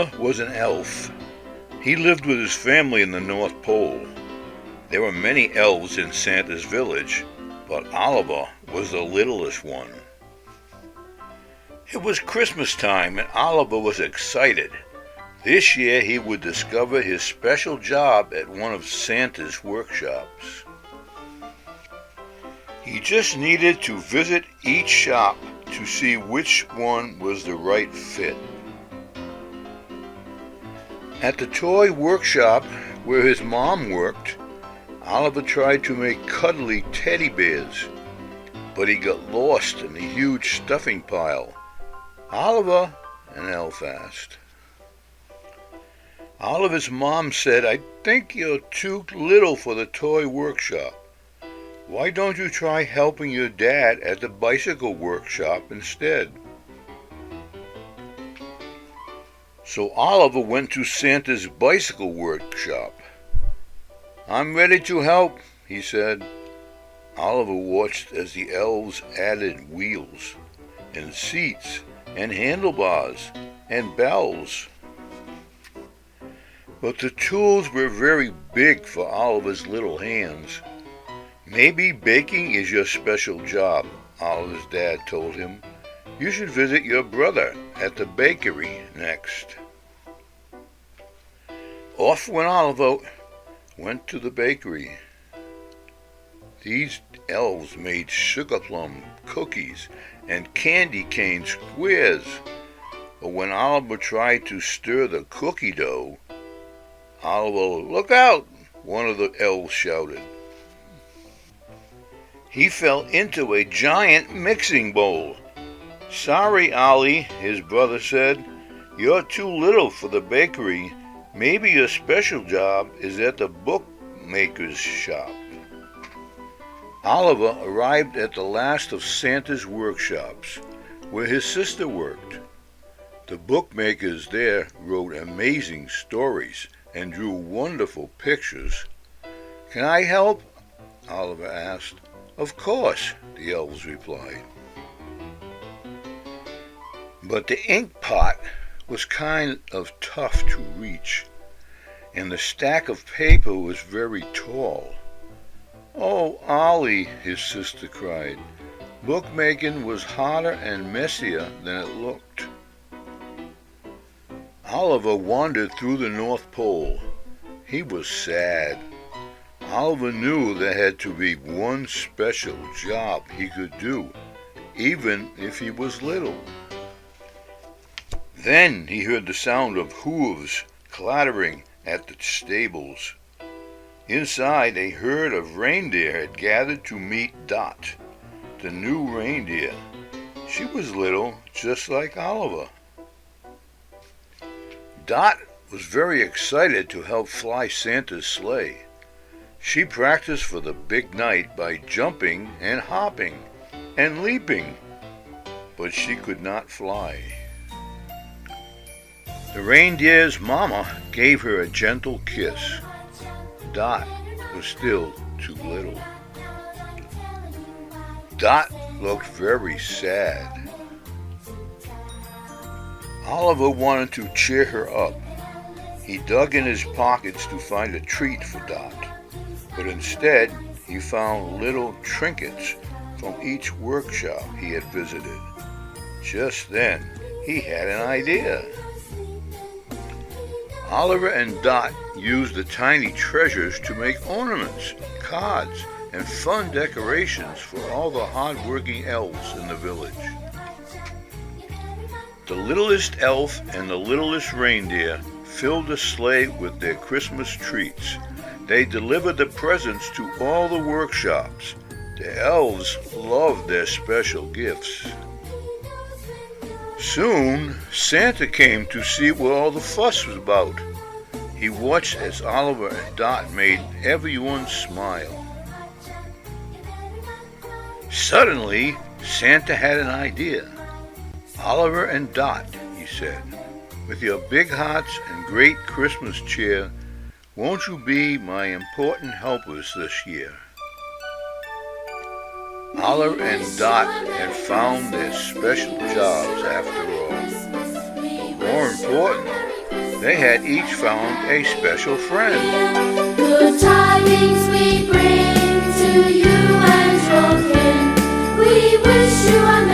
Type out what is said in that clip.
Oliver was an elf. He lived with his family in the North Pole. There were many elves in Santa's village, but Oliver was the littlest one. It was Christmas time and Oliver was excited. This year he would discover his special job at one of Santa's workshops. He just needed to visit each shop to see which one was the right fit. At the toy workshop where his mom worked, Oliver tried to make cuddly teddy bears, but he got lost in the huge stuffing pile. "Oliver," an elf asked. Oliver's mom said, "I think you're too little for the toy workshop. Why don't you try helping your dad at the bicycle workshop instead?" So Oliver went to Santa's bicycle workshop. "I'm ready to help," he said. Oliver watched as the elves added wheels and seats and handlebars and bells. But the tools were very big for Oliver's little hands. "Maybe baking is your special job," Oliver's dad told him. "You should visit your brother at the bakery next." Off went Oliver went to the bakery. These elves made sugar plum cookies and candy cane squares. But when Oliver tried to stir the cookie dough, "Oliver, look out!" one of the elves shouted. He fell into a giant mixing bowl. "Sorry, Ollie," his brother said. "You're too little for the bakery. Maybe your special job is at the bookmaker's shop." Oliver arrived at the last of Santa's workshops, where his sister worked. The bookmakers there wrote amazing stories and drew wonderful pictures. "Can I help?" Oliver asked. "Of course," the elves replied. But the ink pot was kind of tough to reach, and the stack of paper was very tall. "Oh, Ollie," his sister cried, "bookmaking was harder and messier than it looked." Oliver wandered through the North Pole. He was sad. Oliver knew there had to be one special job he could do, even if he was little. Then he heard the sound of hooves clattering at the stables. Inside, a herd of reindeer had gathered to meet Dot, the new reindeer. She was little, just like Oliver. Dot was very excited to help fly Santa's sleigh. She practiced for the big night by jumping and hopping and leaping, but she could not fly. The reindeer's mama gave her a gentle kiss. Dot was still too little. Dot looked very sad. Oliver wanted to cheer her up. He dug in his pockets to find a treat for Dot, but instead he found little trinkets from each workshop he had visited. Just then he had an idea. Oliver and Dot used the tiny treasures to make ornaments, cards, and fun decorations for all the hard-working elves in the village. The littlest elf and the littlest reindeer filled the sleigh with their Christmas treats. They delivered the presents to all the workshops. The elves loved their special gifts. Soon, Santa came to see what all the fuss was about. He watched as Oliver and Dot made everyone smile. Suddenly, Santa had an idea. "Oliver and Dot," he said, "with your big hearts and great Christmas cheer, won't you be my important helpers this year?" Oliver and Dot had found their special jobs after all. But more important, They had each found a special friend. Good tidings we bring to you and your kin. We wish you a